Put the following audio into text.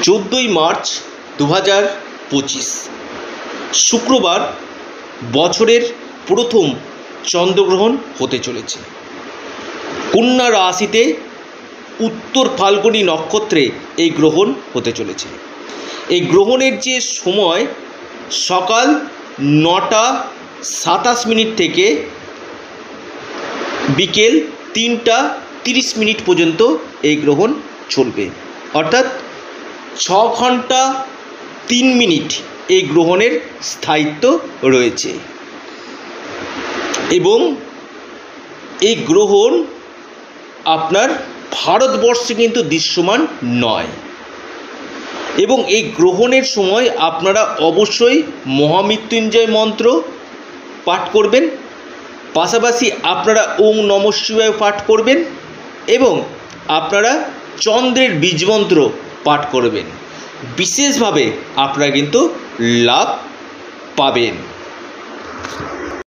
14ই March 2025 শুক্রবার বছরের প্রথম চন্দ্রগ্রহণ হতে চলেছে। কন্যা রাশিতে উত্তর ফাল্গুনী নক্ষত্রে এই গ্রহণ হতে চলেছে। এই গ্রহণের যে সময় সকাল 9টা 27 থেকে বিকেল 3টা 30 পর্যন্ত এই গ্রহণ চলবে, অর্থাৎ 6 ঘন্টা 3 মিনিট এই গ্রহণের স্থায়িত্ব রয়েছে। এবং এই গ্রহণ আপনার ভারতবর্ষে কিন্তু দৃশ্যমান নয়। এবং এই গ্রহণের সময় আপনারা অবশ্যই মহামৃত্যুঞ্জয় মন্ত্র পাঠ করবেন, পাশাপাশি আপনারা ওম নমঃ শিবায় পাঠ করবেন এবং আপনারা চন্দ্রের বীজমন্ত্র পাঠ করবেন। বিশেষভাবে আপনারা কিন্তু লাভ পাবেন।